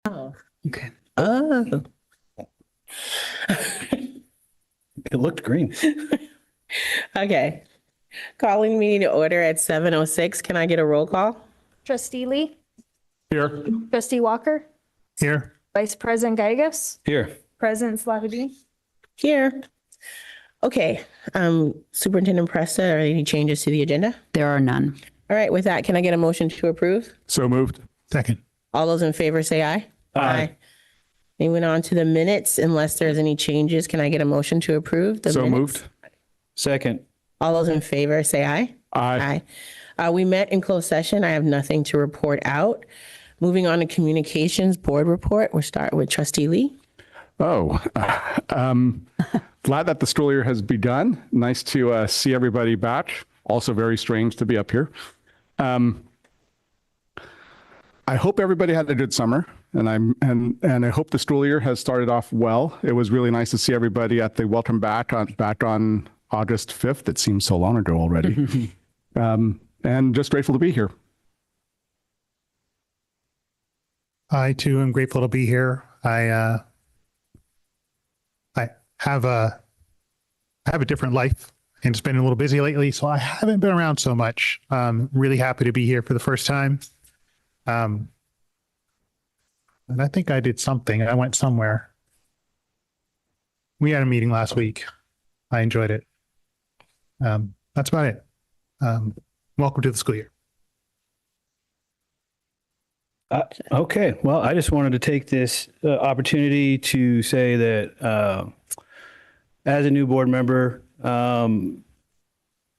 Oh, Okay. oh. It looked green. Okay. Calling meeting to order at 7:06. Can I get a roll call? Trustee Lee, Here. Trustee Walker, Here. Vice President Gagos, Here. President Slavadine. Here. Okay. Superintendent Presta, are there any changes to the agenda? There are none. All right. With that, can I get a motion to approve? So moved. Second. All those in favor say aye. Aye. Moving on to the minutes, unless there's any changes, can I get a motion to approve the So minutes? moved. Second. All those in favor say aye. Aye. We met in closed session. I have nothing to report out. Moving on to communications board report. We'll start with Trustee Lee. Oh, glad that the school year has begun. Nice to see everybody back. Also very strange to be up here. I hope everybody had a good summer, and I hope the school year has started off well. It was really nice to see everybody at the welcome back on August 5th. It seems so long ago already. And just grateful to be here. I too am grateful to be here. I have a different life and it's been a little busy lately, so I haven't been around so much. Really happy to be here for the first time. And I think I did something. I went somewhere. We had a meeting last week. I enjoyed it. That's about it. Welcome to the school year. Okay. Well, I just wanted to take this opportunity to say that as a new board member,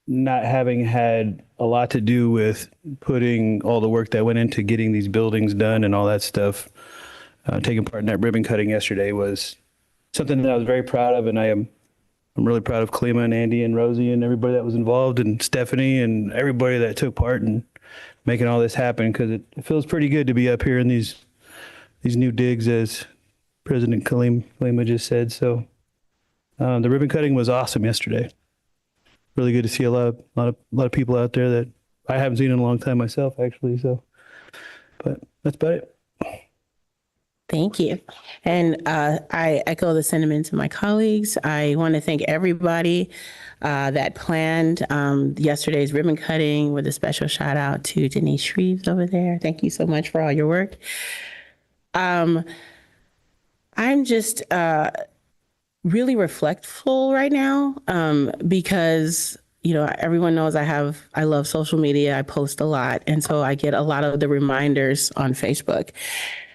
not having had a lot to do with putting all the work that went into getting these buildings done and all that stuff, taking part in that ribbon cutting yesterday was something that I was very proud of, and I'm really proud of Kalima and Andy and Rosie and everybody that was involved, and Stephanie and everybody that took part in making all this happen, because it feels pretty good to be up here in these new digs, as President Kalima just said. So the ribbon cutting was awesome yesterday. Really good to see a lot of people out there that I haven't seen in a long time myself, actually. So, but that's about it. Thank you. And I echo the sentiments of my colleagues. I want to thank everybody that planned yesterday's ribbon cutting, with a special shout out to Denise Shreves over there. Thank you so much for all your work. I'm just really reflectful right now because, you know, everyone knows I love social media. I post a lot. And so I get a lot of the reminders on Facebook.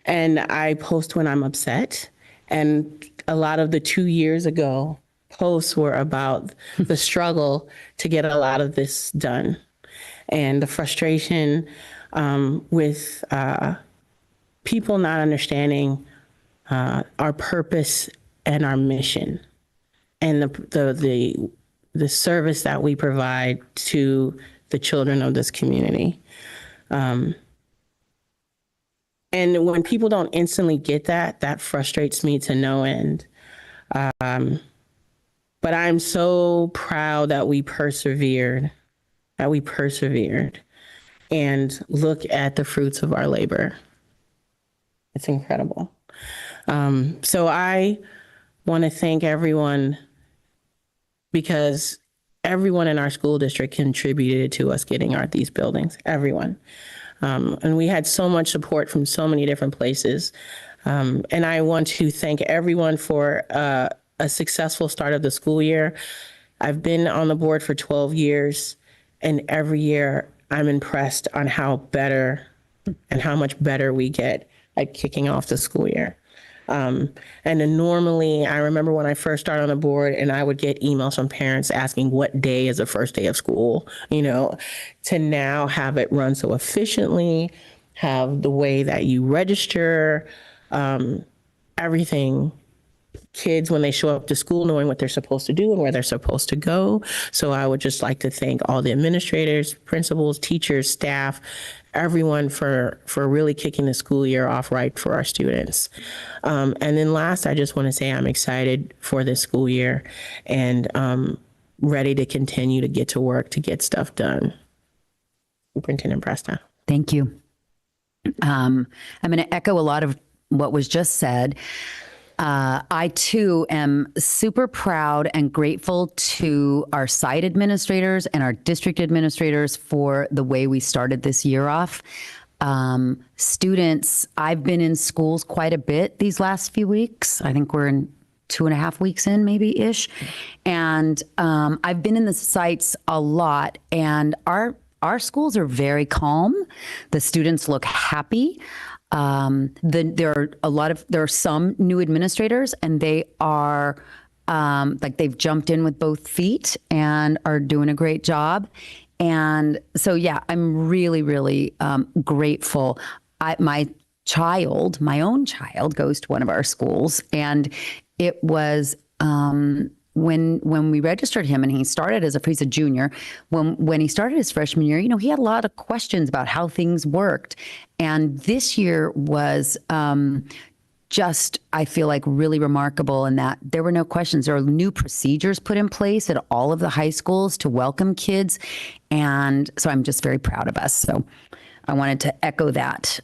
And I post when I'm upset. And a lot of the 2 years ago posts were about the struggle to get a lot of this done, and the frustration with people not understanding our purpose and our mission, and the service that we provide to the children of this community. And when people don't instantly get that, that frustrates me to no end. But I'm so proud that we persevered, and look at the fruits of our labor. It's incredible. So I want to thank everyone, because everyone in our school district contributed to us getting these buildings, everyone. And we had so much support from so many different places. And I want to thank everyone for a successful start of the school year. I've been on the board for 12 years, and every year I'm impressed on how much better we get at kicking off the school year. And then normally, I remember when I first started on the board, and I would get emails from parents asking what day is the first day of school, you know, to now have it run so efficiently, have the way that you register, everything. Kids, when they show up to school, knowing what they're supposed to do and where they're supposed to go. So I would just like to thank all the administrators, principals, teachers, staff, everyone for really kicking the school year off right for our students. And then last, I just want to say I'm excited for this school year, and ready to continue to get to work to get stuff done. Superintendent Presta. Thank you. I'm going to echo a lot of what was just said. I too am super proud and grateful to our site administrators and our district administrators for the way we started this year off. Students, I've been in schools quite a bit these last few weeks. I think we're in 2.5 weeks in, maybe ish. And I've been in the sites a lot, and our schools are very calm. The students look happy. There are some new administrators, and they are like they've jumped in with both feet and are doing a great job. And so, yeah, I'm really, really grateful. My own child goes to one of our schools, and it was when we registered him, and he's a junior. When he started his freshman year, he had a lot of questions about how things worked. And this year was just, I feel like, really remarkable in that there were no questions. There are new procedures put in place at all of the high schools to welcome kids. And so I'm just very proud of us. So I wanted to echo that.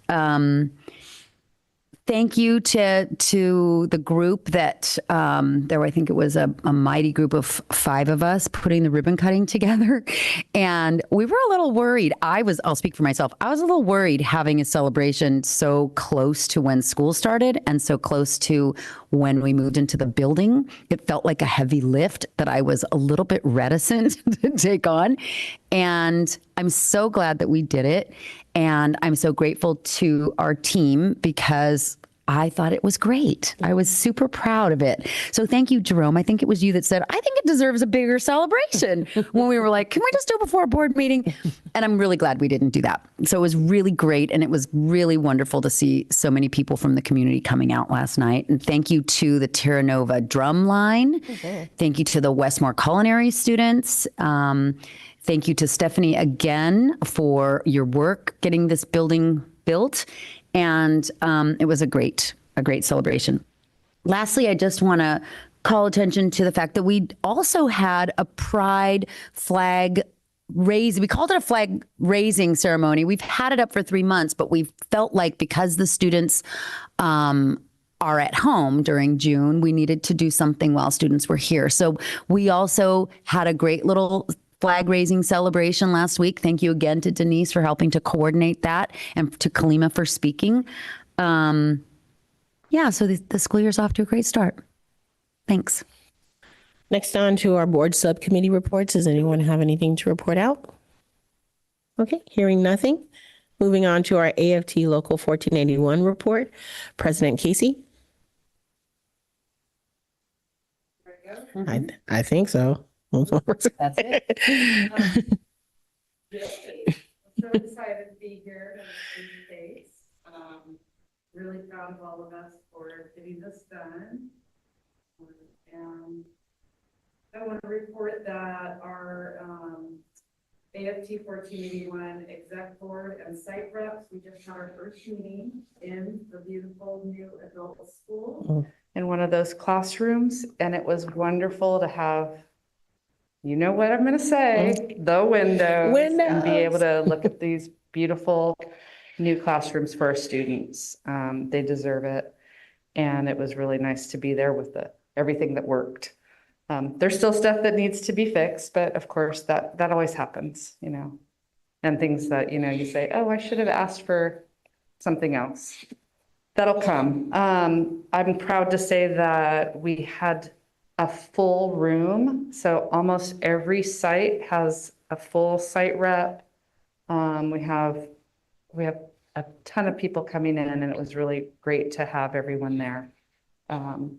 Thank you to the group that I think it was a mighty group of 5 of us putting the ribbon cutting together. And we were a little worried. I'll speak for myself. I was a little worried having a celebration so close to when school started and so close to when we moved into the building. It felt like a heavy lift that I was a little bit reticent to take on. And I'm so glad that we did it. And I'm so grateful to our team because I thought it was great. I was super proud of it. So thank you, Jerome. I think it was you that said, I think it deserves a bigger celebration when we were like, can we just do it before a board meeting? And I'm really glad we didn't do that. So it was really great. And it was really wonderful to see so many people from the community coming out last night. And thank you to the Terra Nova drum line. Thank you to the Westmore Culinary students. Thank you to Stephanie again for your work getting this building built. And it was a great celebration. Lastly, I just want to call attention to the fact that we also had a pride flag raise. We called it a flag raising ceremony. We've had it up for 3 months, but we felt like because the students are at home during June, we needed to do something while students were here. So we also had a great little flag raising celebration last week. Thank you again to Denise for helping to coordinate that, and to Kalima for speaking. So the school year's off to a great start. Thanks. Next on to our board subcommittee reports. Does anyone have anything to report out? Okay, hearing nothing. Moving on to our AFT Local 1481 report. President Casey. I think so. That's it. So excited to be here in the States. Really proud of all of us for getting this done. And I want to report that our AFT 1481 exec board and site reps, we just had our first meeting in the beautiful new adult school in one of those classrooms. And it was wonderful to have, you know what I'm going to say, the windows, and be able to look at these beautiful new classrooms for our students. They deserve it. And it was really nice to be there with everything that worked. There's still stuff that needs to be fixed, but of course that always happens, and things that, you say, oh, I should have asked for something else. That'll come. I'm proud to say that we had a full room. So almost every site has a full site rep. We have a ton of people coming in, and it was really great to have everyone there. And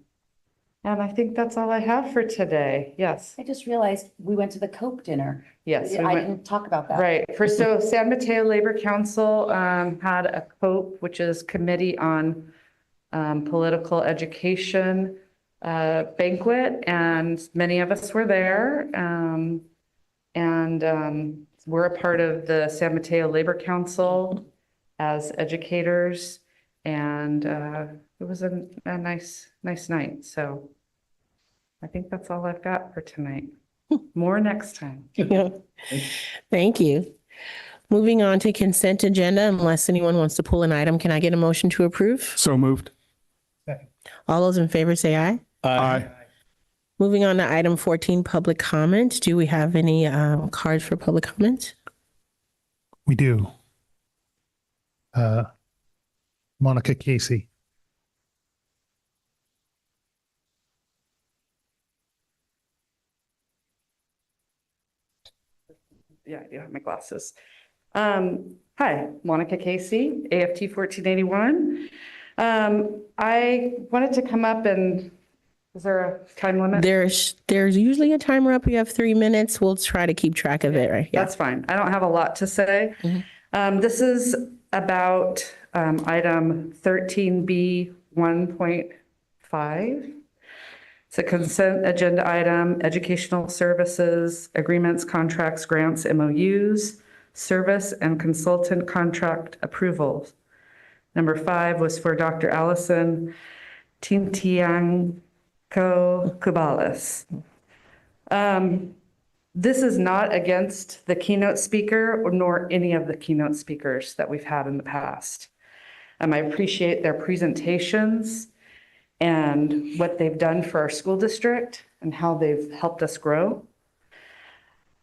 I think that's all I have for today. Yes. I just realized we went to the Coke dinner. Yes. I didn't talk about that. Right. So San Mateo Labor Council had a COPE, which is Committee on Political Education banquet, and many of us were there. We're a part of the San Mateo Labor Council as educators, and it was a nice night. So I think that's all I've got for tonight. More next time. Thank you. Moving on to consent agenda, unless anyone wants to pull an item, can I get a motion to approve? So moved. All those in favor say aye. Aye. Moving on to item 14, public comment. Do we have any cards for public comment? We do. Monica Casey. Yeah, I do have my glasses. Hi, Monica Casey, AFT 1481. I wanted to come up and, is there a time limit? There's usually a timer up. You have 3 minutes. We'll try to keep track of it, right? Yeah. That's fine. I don't have a lot to say. This is about item 13B 1.5. It's a consent agenda item, educational services, agreements, contracts, grants, MOUs, service and consultant contract approvals. Number 5 was for Dr. Allison Tintianco Cubales. This is not against the keynote speaker nor any of the keynote speakers that we've had in the past. I appreciate their presentations and what they've done for our school district and how they've helped us grow.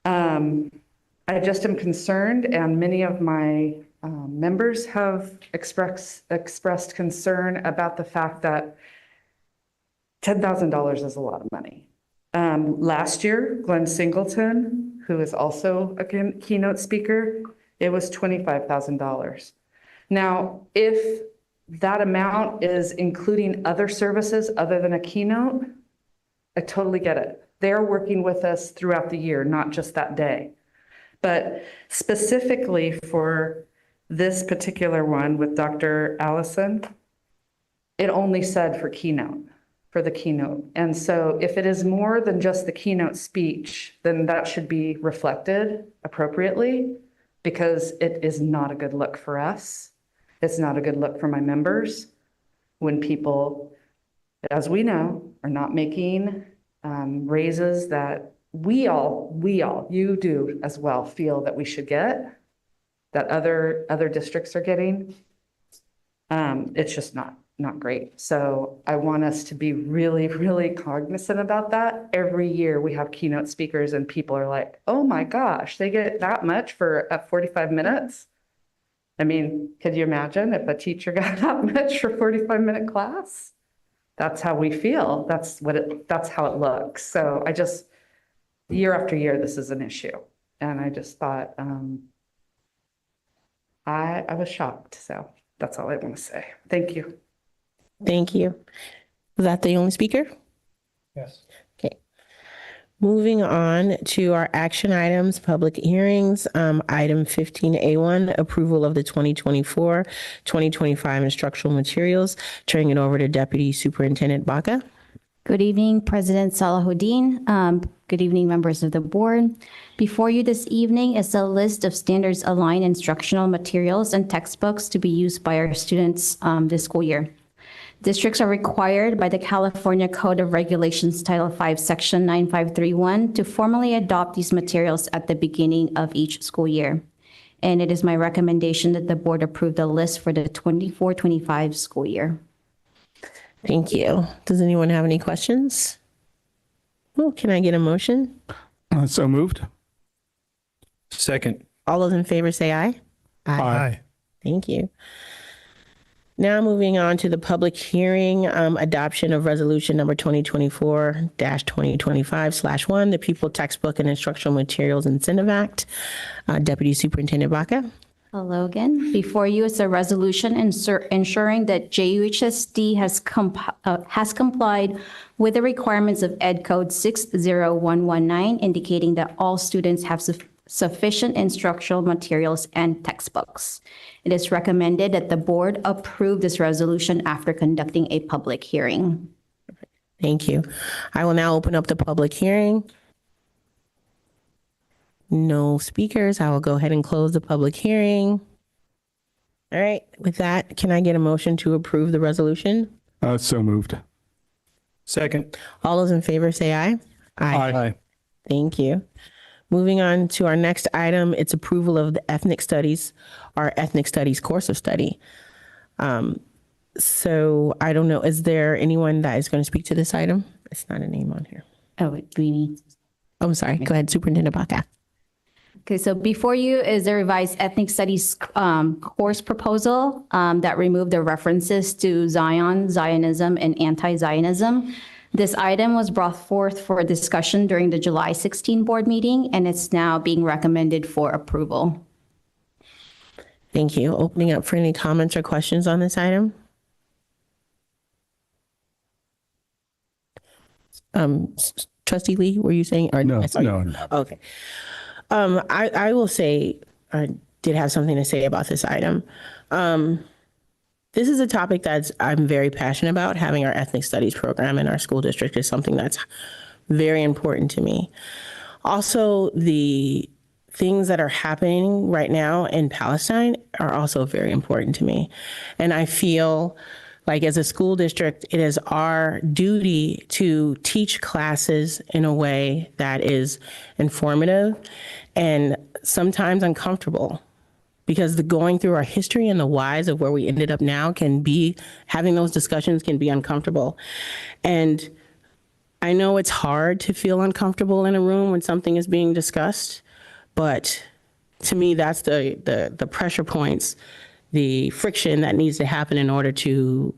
I just am concerned, and many of my members have expressed concern about the fact that $10,000 is a lot of money. Last year, Glenn Singleton, who is also a keynote speaker, it was $25,000. Now, if that amount is including other services other than a keynote, I totally get it. They're working with us throughout the year, not just that day. But specifically for this particular one with Dr. Allison, it only said for the keynote. And so if it is more than just the keynote speech, then that should be reflected appropriately, because it is not a good look for us. It's not a good look for my members when people, as we know, are not making raises that we all, you do as well, feel that we should get, that other districts are getting. It's just not great. So I want us to be really, really cognizant about that. Every year we have keynote speakers and people are like, oh my gosh, they get that much for 45 minutes. I mean, could you imagine if a teacher got that much for 45-minute class? That's how we feel. That's how it looks. So I just, year after year, this is an issue. And I just thought, I was shocked. So that's all I want to say. Thank you. Thank you. Was that the only speaker? Yes. Okay. Moving on to our action items, public hearings. Item 15A1, approval of the 2024-2025 instructional materials. Turning it over to Deputy Superintendent Baca. Good evening, President Salahuddin. Good evening, members of the board. Before you this evening is a list of standards aligned instructional materials and textbooks to be used by our students this school year. Districts are required by the California Code of Regulations, Title V, Section 9531, to formally adopt these materials at the beginning of each school year. And it is my recommendation that the board approve the list for the 24-25 school year. Thank you. Does anyone have any questions? Well, can I get a motion? So moved. Second. All those in favor say aye. Aye. Thank you. Now moving on to the public hearing, adoption of resolution number 2024-2025/1, the Pupil Textbook and Instructional Materials Incentive Act. Deputy Superintendent Baca. Hello again. Before you is a resolution ensuring that JUHSD has complied with the requirements of Ed Code 60119, indicating that all students have sufficient instructional materials and textbooks. It is recommended that the board approve this resolution after conducting a public hearing. Thank you. I will now open up the public hearing. No speakers. I will go ahead and close the public hearing. All right. With that, can I get a motion to approve the resolution? So moved. Second. All those in favor say aye. Aye. Thank you. Moving on to our next item, it's approval of the ethnic studies, our ethnic studies course of study. So I don't know, is there anyone that is going to speak to this item? It's not a name on here. Oh, do we need? Oh, I'm sorry. Go ahead, Superintendent Baca. Okay, so before you is the revised ethnic studies course proposal that removed the references to Zion, Zionism, and anti-Zionism. This item was brought forth for discussion during the July 16 board meeting, and it's now being recommended for approval. Thank you. Opening up for any comments or questions on this item. Trustee Lee, were you saying? Or No, I saw you. no. Okay. I will say, I did have something to say about this item. This is a topic that I'm very passionate about. Having our ethnic studies program in our school district is something that's very important to me. Also, the things that are happening right now in Palestine are also very important to me. And I feel like as a school district, it is our duty to teach classes in a way that is informative and sometimes uncomfortable, because the going through our history and the whys of where we ended up now can be, having those discussions can be uncomfortable. And I know it's hard to feel uncomfortable in a room when something is being discussed, but to me, that's the pressure points, the friction that needs to happen in order to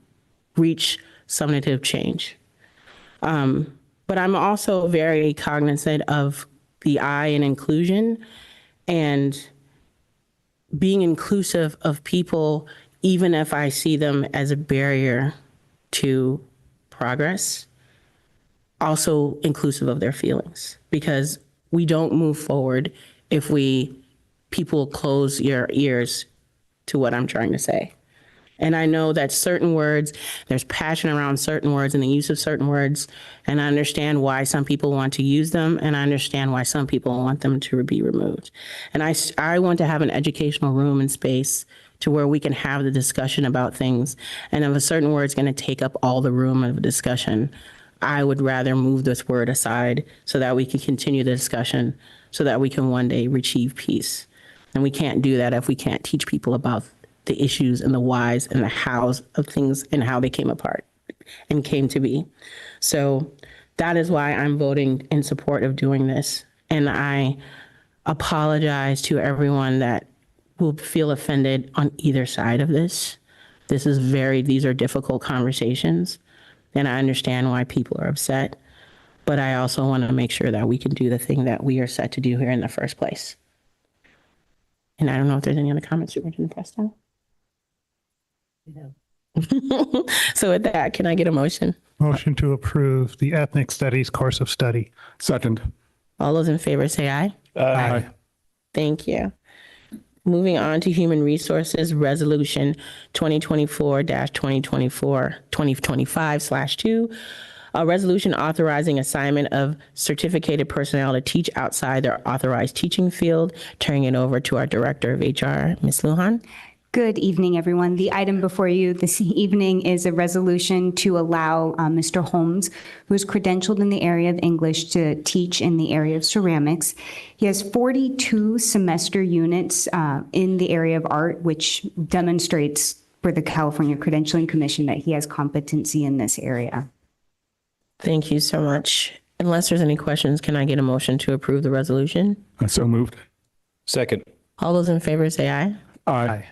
reach substantive change. But I'm also very cognizant of the I in inclusion and being inclusive of people, even if I see them as a barrier to progress, also inclusive of their feelings, because we don't move forward if people close your ears to what I'm trying to say. And I know that certain words, there's passion around certain words and the use of certain words. And I understand why some people want to use them. And I understand why some people want them to be removed. And I want to have an educational room and space to where we can have the discussion about things. And if a certain word's going to take up all the room of the discussion, I would rather move this word aside so that we can continue the discussion, so that we can one day achieve peace. And we can't do that if we can't teach people about the issues and the whys and the hows of things and how they came apart and came to be. So that is why I'm voting in support of doing this. And I apologize to everyone that will feel offended on either side of this. These are difficult conversations, and I understand why people are upset, but I also want to make sure that we can do the thing that we are set to do here in the first place. And I don't know if there's any other comments, Superintendent Presto? So with that, can I get a motion? Motion to approve the ethnic studies course of study. Second. All those in favor say aye. Aye. Thank you. Moving on to Human Resources Resolution 2025/2, a resolution authorizing assignment of certificated personnel to teach outside their authorized teaching field. Turning it over to our Director of HR, Ms. Lujan. Good evening, everyone. The item before you this evening is a resolution to allow Mr. Holmes, who is credentialed in the area of English, to teach in the area of ceramics. He has 42 semester units in the area of art, which demonstrates for the California Credentialing Commission that he has competency in this area. Thank you so much. Unless there's any questions, can I get a motion to approve the resolution? So moved. Second. All those in favor say aye. Aye.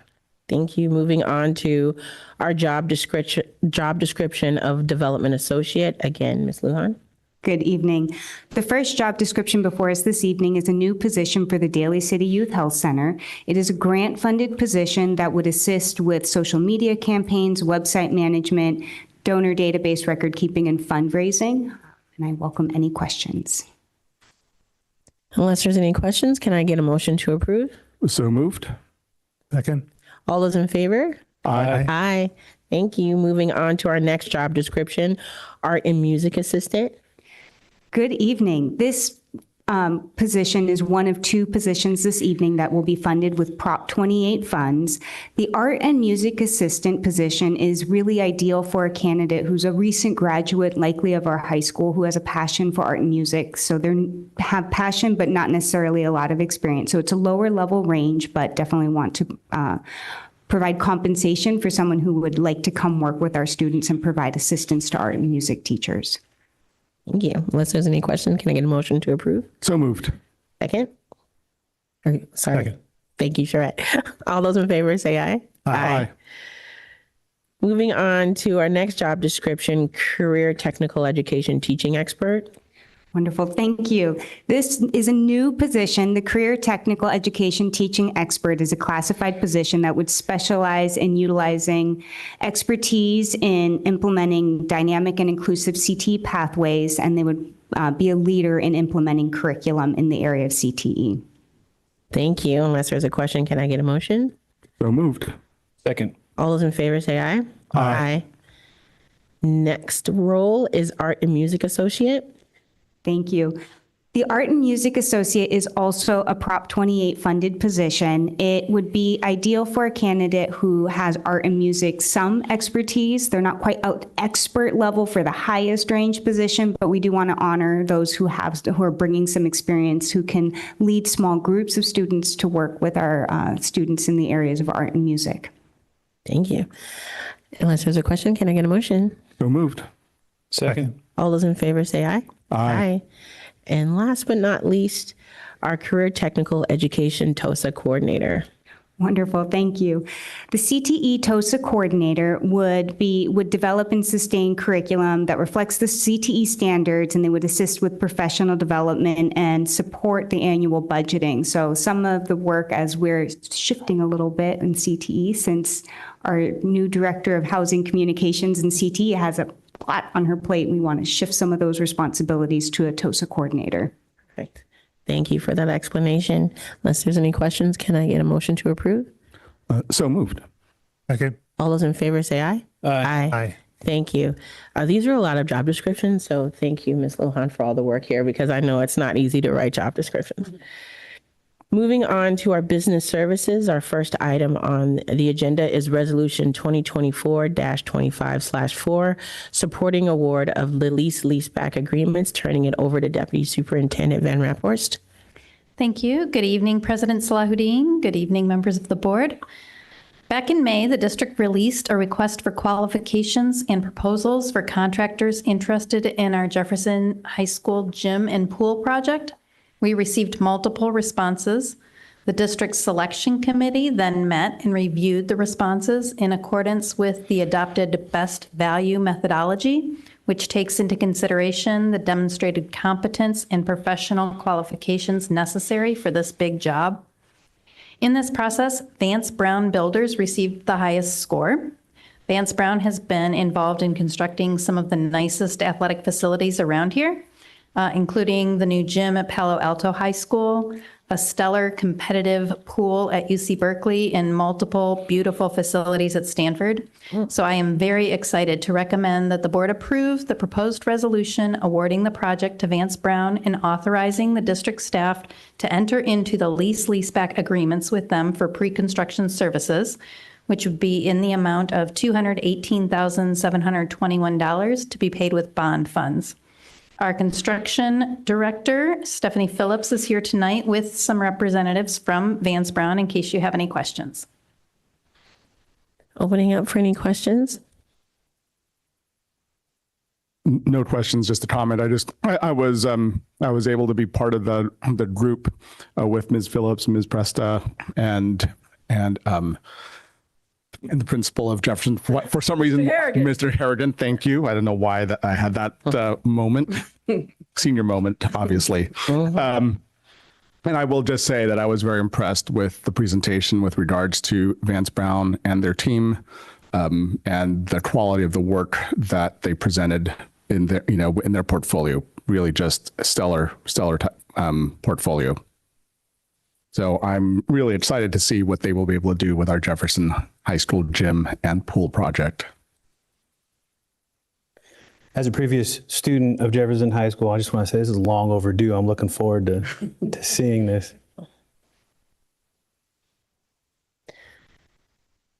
Thank you. Moving on to our job description of development associate. Again, Ms. Lujan. Good evening. The first job description before us this evening is a new position for the Daly City Youth Health Center. It is a grant-funded position that would assist with social media campaigns, website management, donor database record keeping, and fundraising. And I welcome any questions. Unless there's any questions, can I get a motion to approve? So moved. Second. All those in favor? Aye. Aye. Thank you. Moving on to our next job description, art and music assistant. Good evening. This position is one of two positions this evening that will be funded with Prop 28 funds. The art and music assistant position is really ideal for a candidate who's a recent graduate, likely of our high school, who has a passion for art and music. So they have passion, but not necessarily a lot of experience. So it's a lower level range, but definitely want to provide compensation for someone who would like to come work with our students and provide assistance to art and music teachers. Thank you. Unless there's any questions, can I get a motion to approve? So moved. Second? Sorry. Second. Thank you, Charette. All those in favor say aye. Aye. Moving on to our next job description, career technical education teaching expert. Wonderful. Thank you. This is a new position. The Career Technical Education Teaching Expert is a classified position that would specialize in utilizing expertise in implementing dynamic and inclusive CTE pathways, and they would be a leader in implementing curriculum in the area of CTE. Thank you. Unless there's a question, can I get a motion? So moved. Second. All those in favor say aye. Aye. Next role is art and music associate. Thank you. The Art and Music Associate is also a Prop 28 funded position. It would be ideal for a candidate who has art and music some expertise. They're not quite out expert level for the highest range position, but we do want to honor those who are bringing some experience, who can lead small groups of students to work with our students in the areas of art and music. Thank you. Unless there's a question, can I get a motion? So moved. Second. All those in favor say aye. Aye. And last but not least, our career technical education TOSA coordinator. Wonderful, thank you. The CTE TOSA coordinator would develop and sustain curriculum that reflects the CTE standards, and they would assist with professional development and support the annual budgeting. So some of the work, as we're shifting a little bit in CTE, since our new director of housing communications and CTE has a lot on her plate, we want to shift some of those responsibilities to a TOSA coordinator. Perfect. Thank you for that explanation. Unless there's any questions, can I get a motion to approve? So moved. Second. All those in favor say aye. Aye. Aye. Thank you. These are a lot of job descriptions, so thank you, Ms. Lohan, for all the work here, because I know it's not easy to write job descriptions. Moving on to our business services, our first item on the agenda is Resolution 2024-25/4, supporting award of the leaseback agreements, turning it over to Deputy Superintendent Van Raphorst. Thank you. Good evening, President Salahuddin. Good evening, members of the board. Back in May, the district released a request for qualifications and proposals for contractors interested in our Jefferson High School gym and pool project. We received multiple responses. The district selection committee then met and reviewed the responses in accordance with the adopted best value methodology, which takes into consideration the demonstrated competence and professional qualifications necessary for this big job. In this process, Vance Brown Builders received the highest score. Vance Brown has been involved in constructing some of the nicest athletic facilities around here, including the new gym at Palo Alto High School, a stellar competitive pool at UC Berkeley, and multiple beautiful facilities at Stanford. So I am very excited to recommend that the board approve the proposed resolution awarding the project to Vance Brown and authorizing the district staff to enter into the leaseback agreements with them for pre-construction services, which would be in the amount of $218,721 to be paid with bond funds. Our construction director, Stephanie Phillips, is here tonight with some representatives from Vance Brown in case you have any questions. Opening up for any questions. No questions, just a comment. I was able to be part of the group with Ms. Phillips, Ms. Presta, and the principal of Jefferson. For some reason, Mr. Harrigan, thank you. I don't know why I had that moment, senior moment, obviously. And I will just say that I was very impressed with the presentation with regards to Vance Brown and their team, and the quality of the work that they presented in their portfolio. Really, just a stellar portfolio. So I'm really excited to see what they will be able to do with our Jefferson High School gym and pool project. As a previous student of Jefferson High School, I just want to say this is long overdue. I'm looking forward to seeing this.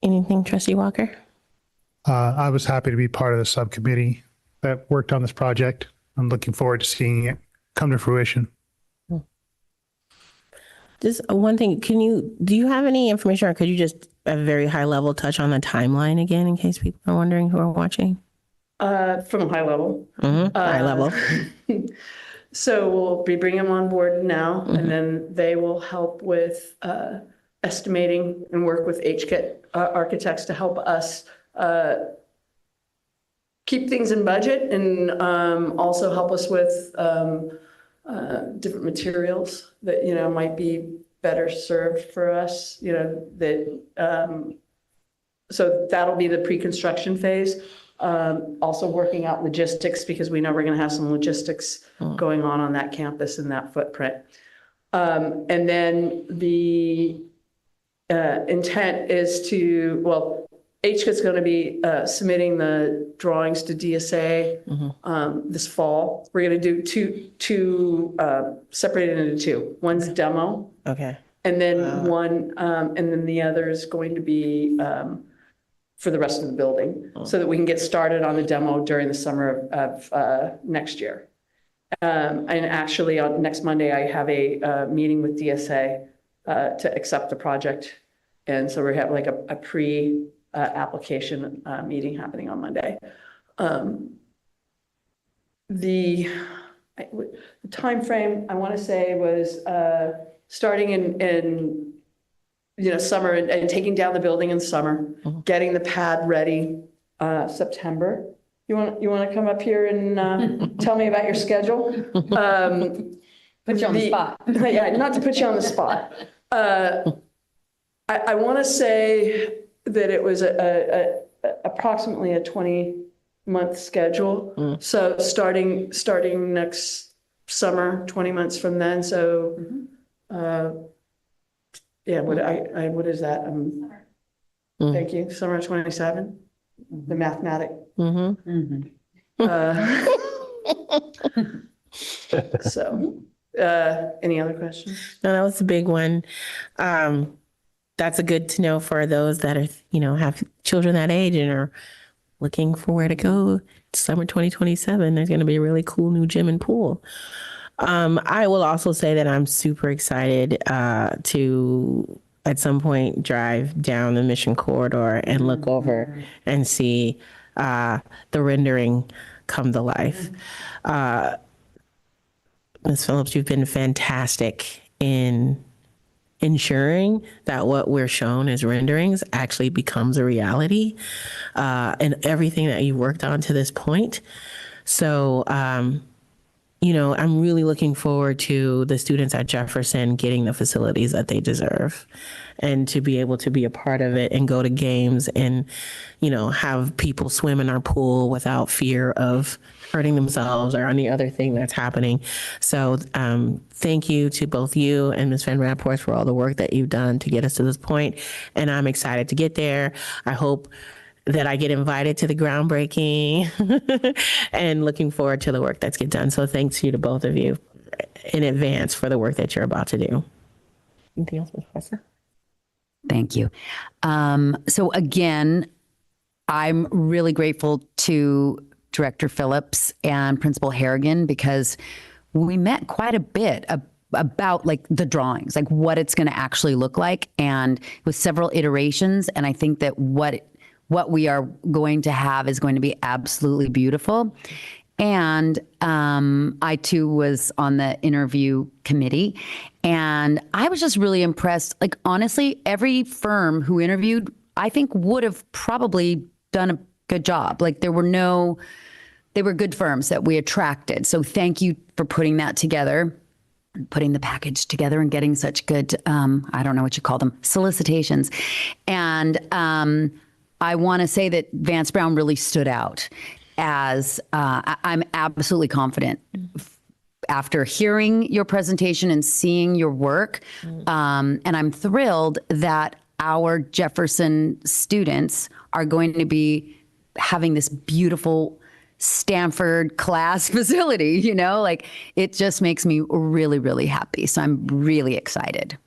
Anything, Trustee Walker? I was happy to be part of the subcommittee that worked on this project. I'm looking forward to seeing it come to fruition. Just one thing, do you have any information, or could you just a very high level touch on the timeline again, in case people are wondering who are watching? From a high level. High level. So we'll be bringing them on board now, and then they will help with estimating and work with HKIT architects to help us keep things in budget, and also help us with different materials that, you know, might be better served for us, you know, that, so that'll be the pre-construction phase. Also working out logistics, because we know we're going to have some logistics going on that campus and that footprint. And then the intent is to, well, HKIT's going to be submitting the drawings to DSA this fall. We're going to do two separated into two. One's demo. Okay. And then one, and then the other is going to be for the rest of the building, so that we can get started on the demo during the summer of next year. And actually, on next Monday, I have a meeting with DSA to accept the project. And so we have like a pre-application meeting happening on Monday. The timeframe, I want to say, was starting in you know, summer, and taking down the building in summer, getting the pad ready September. You want to come up here and tell me about your schedule? Put you on the spot. Yeah, not to put you on the spot. I want to say that it was approximately a 20-month schedule. So starting next summer, 20 months from then. So. Yeah, what is that? Thank you. Summer 27, the mathematic. So, any other questions? No, that was a big one. That's a good to know for those that are, you know, have children that age and are looking for where to go. Summer 2027, there's going to be a really cool new gym and pool. I will also say that I'm super excited to, at some point, drive down the Mission Corridor and look over and see the rendering come to life. Ms. Phillips, you've been fantastic in ensuring that what we're shown as renderings actually becomes a reality, and everything that you've worked on to this point. So, you know, I'm really looking forward to the students at Jefferson getting the facilities that they deserve, and to be able to be a part of it and go to games and, you know, have people swim in our pool without fear of hurting themselves or any other thing that's happening. So thank you to both you and Ms. Van Rapport for all the work that you've done to get us to this point. And I'm excited to get there. I hope that I get invited to the groundbreaking and looking forward to the work that's get done. So thanks you to both of you in advance for the work that you're about to do. Anything else, Professor? Thank you. So again, I'm really grateful to Director Phillips and Principal Harrigan, because we met quite a bit about like the drawings, like what it's going to actually look like, and with several iterations. And I think that what we are going to have is going to be absolutely beautiful. And I too was on the interview committee, and I was just really impressed. Like, honestly, every firm who interviewed, I think, would have probably done a good job. Like, they were good firms that we attracted. So thank you for putting that together, putting the package together, and getting such good, I don't know what you call them, solicitations. And I want to say that Vance Brown really stood out as, I'm absolutely confident after hearing your presentation and seeing your work. And I'm thrilled that our Jefferson students are going to be having this beautiful Stanford class facility, you know, like, it just makes me really, really happy. So I'm really excited.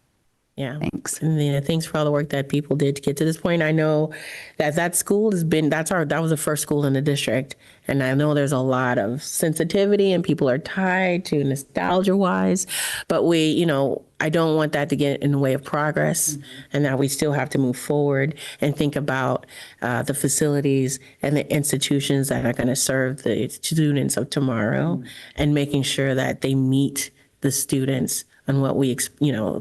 Yeah. Thanks. And thanks for all the work that people did to get to this point. I know that school has been, that was the first school in the district. And I know there's a lot of sensitivity and people are tied to nostalgia wise, but I don't want that to get in the way of progress, and that we still have to move forward and think about the facilities and the institutions that are going to serve the students of tomorrow, and making sure that they meet the students and what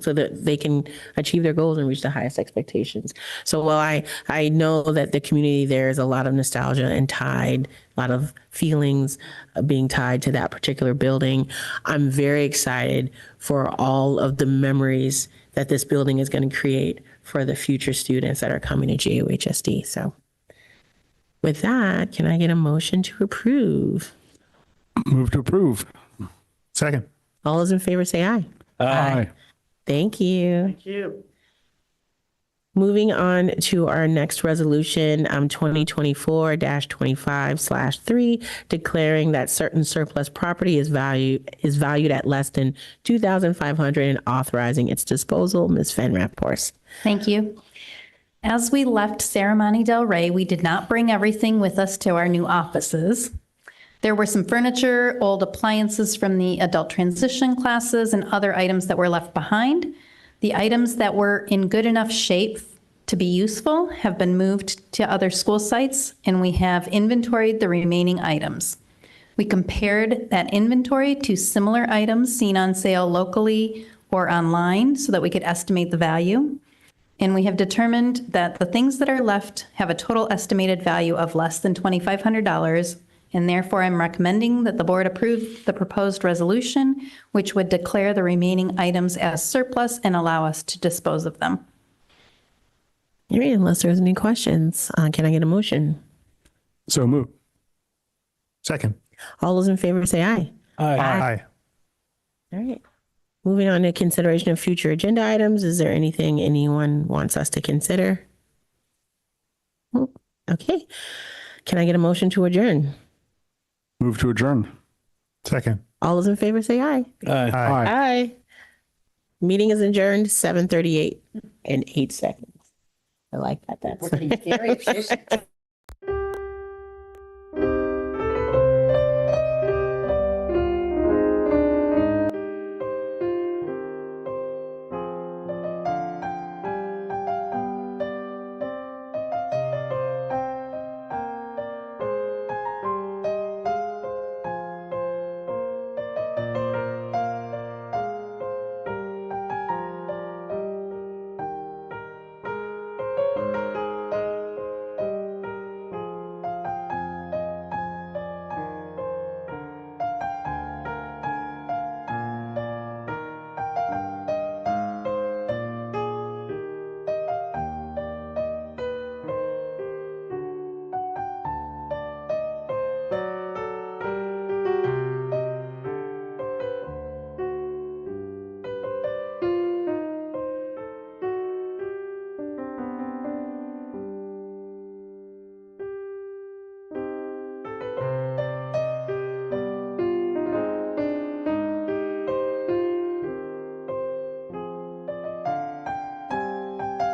so that they can achieve their goals and reach the highest expectations. So while I know that the community there is a lot of nostalgia and a lot of feelings being tied to that particular building, I'm very excited for all of the memories that this building is going to create for the future students that are coming to JUHSD. So with that, can I get a motion to approve? Move to approve. Second. All those in favor say aye. Aye. Thank you. Thank you. Moving on to our next resolution, 2024-25/3, declaring that certain surplus property is valued at less than $2,500 and authorizing its disposal. Ms. Van Raphorst. Thank you. As we left Ceremony Del Rey, we did not bring everything with us to our new offices. There were some furniture, old appliances from the adult transition classes, and other items that were left behind. The items that were in good enough shape to be useful have been moved to other school sites, and we have inventoried the remaining items. We compared that inventory to similar items seen on sale locally or online so that we could estimate the value. And we have determined that the things that are left have a total estimated value of less than $2,500. And therefore, I'm recommending that the board approve the proposed resolution, which would declare the remaining items as surplus and allow us to dispose of them. All right, unless there's any questions, can I get a motion? So move. Second. All those in favor say aye. Aye. All right. Moving on to consideration of future agenda items. Is there anything anyone wants us to consider? Okay. Can I get a motion to adjourn? Move to adjourn. Second. All those in favor say aye. Aye. Aye. Meeting is adjourned 7:38 and 8 seconds. I like that. That's very efficient.